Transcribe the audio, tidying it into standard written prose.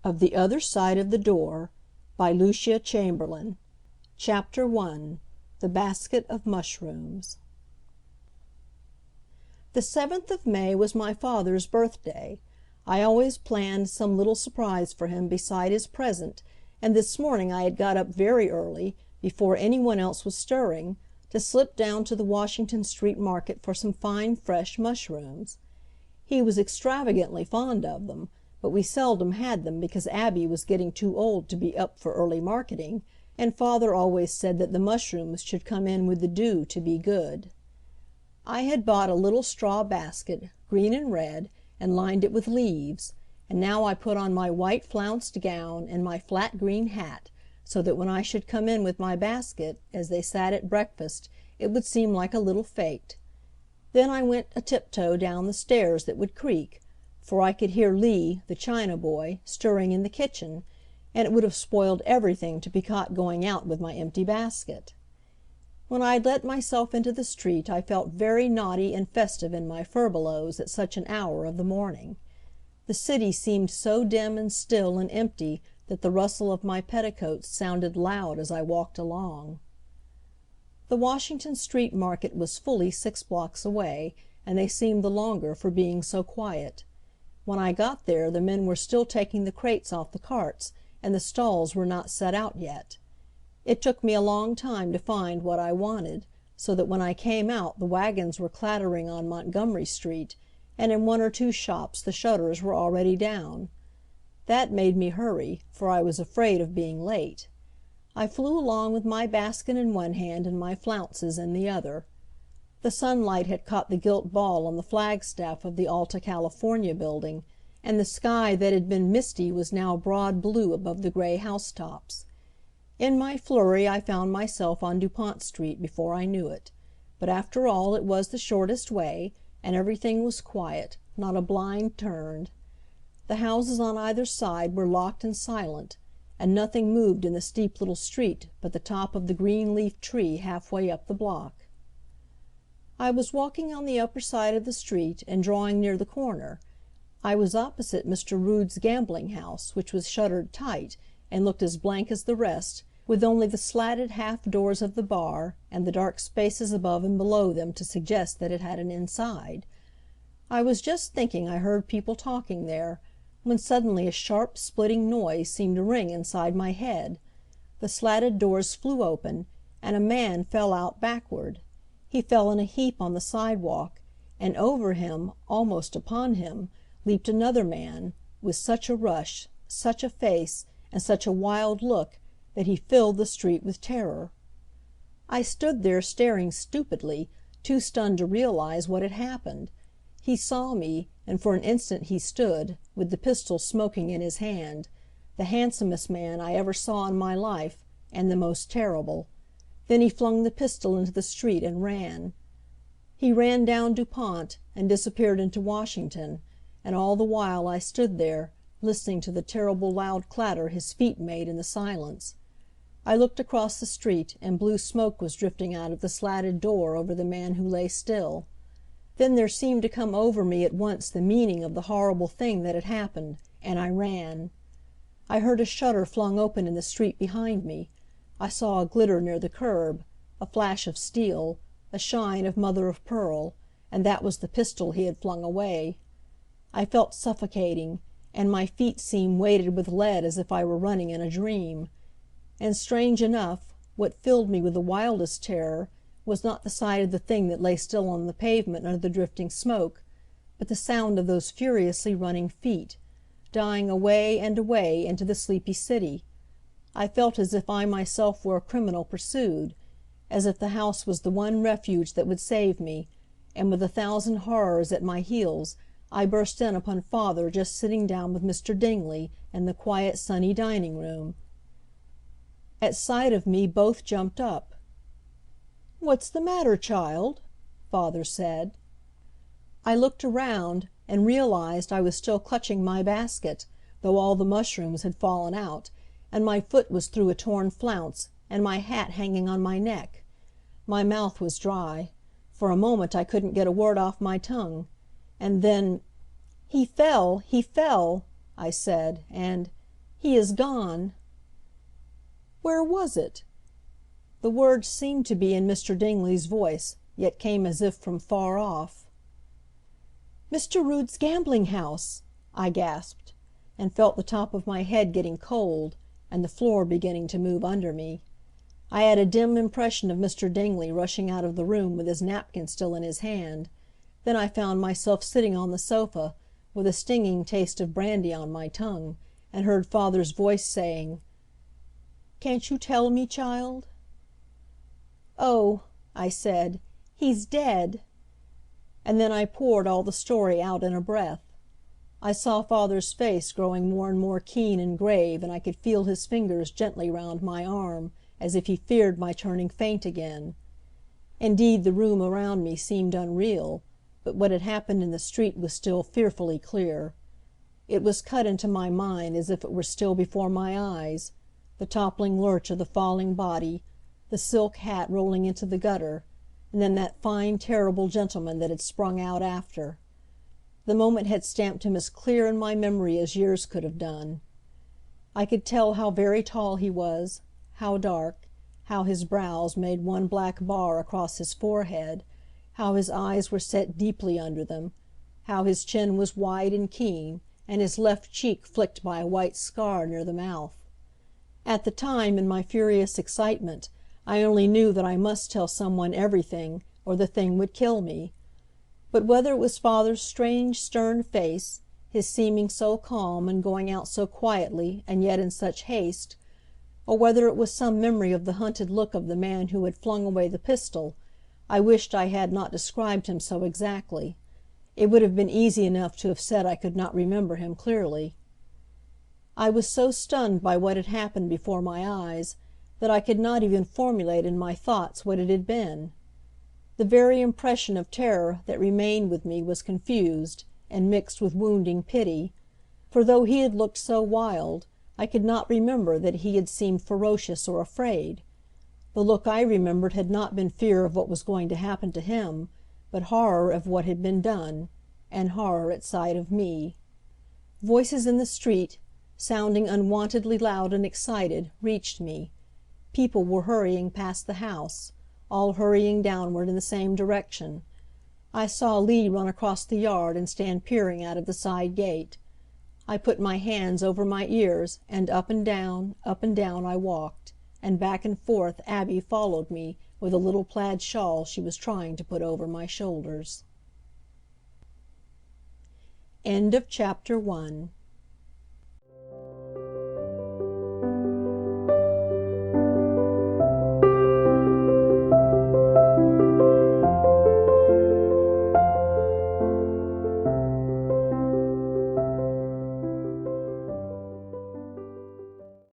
Of the Other Side of the Door, by Lucia Chamberlain. Chapter 1. The Basket of Mushrooms. The 7th of May was my father's birthday. I always planned some little surprise for him beside his present, and this morning I had got up very early, before anyone else was stirring, to slip down to the Washington Street market for some fine fresh mushrooms. He was extravagantly fond of them, but we seldom had them because Abby was getting too old to be up for early marketing, and father always said that the mushrooms should come in with the dew to be good. I had bought a little straw basket, green and red, and lined it with leaves, and now I put on my white flounced gown and my flat green hat, so that when I should come in with my basket, as they sat at breakfast, it would seem like a little fete. Then I went a tiptoe down the stairs that would creak, for I could hear Lee, the China boy, stirring in the kitchen, and it would have spoiled everything to be caught going out with my empty basket. When I had let myself into the street I felt very naughty and festive in my furbelows at such an hour of the morning. The city seemed so dim and still and empty that the rustle of my petticoats sounded loud as I walked along. The Washington Street market was fully 6 blocks away, and they seemed the longer for being so quiet. When I got there the men were still taking the crates off the carts, and the stalls were not set out yet. It took me a long time to find what I wanted, so that when I came out the wagons were clattering on Montgomery Street, and in 1 or 2 shops the shutters were already down. That made me hurry, for I was afraid of being late. I flew along with my basket in one hand and my flounces in the other. The sunlight had caught the gilt ball on the flagstaff of the Alta California building, and the sky that had been misty was now broad blue above the gray housetops. In my flurry I found myself on DuPont Street before I knew it, but after all it was the shortest way, and everything was quiet, not a blind turned. The houses on either side were locked and silent, and nothing moved in the steep little street but the top of the green-leaf tree halfway up the block. I was walking on the upper side of the street and drawing near the corner. I was opposite Mr. Rood's gambling house, which was shuttered tight and looked as blank as the rest, with only the slatted half doors of the bar and the dark spaces above and below them to suggest that it had an inside. I was just thinking I heard people talking there, when suddenly a sharp splitting noise seemed to ring inside my head. The slatted doors flew open, and a man fell out backward. He fell in a heap on the sidewalk, and over him, almost upon him, leaped another man, with such a rush, such a face, and such a wild look, that he filled the street with terror. I stood there staring stupidly, too stunned to realize what had happened. He saw me, and for an instant he stood, with the pistol smoking in his hand, the handsomest man I ever saw in my life, and the most terrible. Then he flung the pistol into the street and ran. He ran down DuPont and disappeared into Washington, and all the while I stood there, listening to the terrible loud clatter his feet made in the silence. I looked across the street, and blue smoke was drifting out of the slatted door over the man who lay still. Then there seemed to come over me at once the meaning of the horrible thing that had happened, and I ran. I heard a shutter flung open in the street behind me. I saw a glitter near the curb, a flash of steel, a shine of mother of pearl, and that was the pistol he had flung away. I felt suffocating, and my feet seemed weighted with lead as if I were running in a dream. And strange enough, what filled me with the wildest terror was not the sight of the thing that lay still on the pavement under the drifting smoke, but the sound of those furiously running feet, dying away and away into the sleepy city. I felt as if I myself were a criminal pursued, as if the house was the one refuge that would save me, and with 1,000 horrors at my heels I burst in upon father just sitting down with Mr. Dingley in the quiet sunny dining room. At sight of me both jumped up. "What's the matter, child?" father said. I looked around, and realized I was still clutching my basket, though all the mushrooms had fallen out, and my foot was through a torn flounce, and my hat hanging on my neck. My mouth was dry. For a moment I couldn't get a word off my tongue. And then, "He fell! He fell!" I said, and He is gone!" Where was it? The words seemed to be in Mr. Dingley's voice, yet came as if from far off. "Mr. Rood's gambling house!" I gasped, and felt the top of my head getting cold, and the floor beginning to move under me. I had a dim impression of Mr. Dingley rushing out of the room with his napkin still in his hand. Then I found myself sitting on the sofa, with a stinging taste of brandy on my tongue, and heard father's voice saying, "Can't you tell me, child?" "Oh," I said, "he's dead!" And then I poured all the story out in a breath. I saw father's face growing more and more keen and grave, and I could feel his fingers gently round my arm, as if he feared my turning faint again. Indeed, the room around me seemed unreal, but what had happened in the street was still fearfully clear. It was cut into my mind as if it were still before my eyes, the toppling lurch of the falling body, the silk hat rolling into the gutter, and then that fine, terrible gentleman that had sprung out after. The moment had stamped him as clear in my memory as years could have done. I could tell how very tall he was, how dark, how his brows made one black bar across his forehead, how his eyes were set deeply under them, how his chin was wide and keen, and his left cheek flicked by a white scar near the mouth. At the time, in my furious excitement, I only knew that I must tell some one everything, or the thing would kill me. But whether it was father's strange, stern face, his seeming so calm and going out so quietly and yet in such haste, or whether it was some memory of the hunted look of the man who had flung away the pistol, I wished I had not described him so exactly. It would have been easy enough to have said I could not remember him clearly. I was so stunned by what had happened before my eyes that I could not even formulate in my thoughts what it had been. The very impression of terror that remained with me was confused and mixed with wounding pity, for though he had looked so wild, I could not remember that he had seemed ferocious or afraid. The look I remembered had not been fear of what was going to happen to him, but horror of what had been done, and horror at sight of me. Voices in the street, sounding unwontedly loud and excited, reached me. People were hurrying past the house, all hurrying downward in the same direction. I saw Lee run across the yard and stand peering out of the side gate. I put my hands over my ears, and up and down I walked, and back and forth Abby followed me with a little plaid shawl she was trying to put over my shoulders. End of Chapter 1.